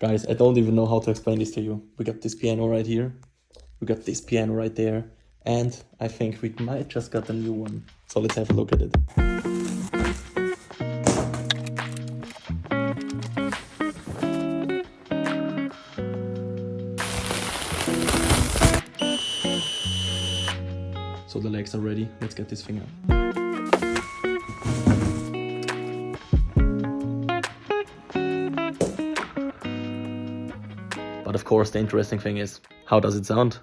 Guys, I don't even know how to explain this to you. We got this piano right here. We got this piano right there. And I think we might just got a new one. So let's have a look at it. So the legs are ready. Let's get this thing up. But of course, the interesting thing is, how does it sound?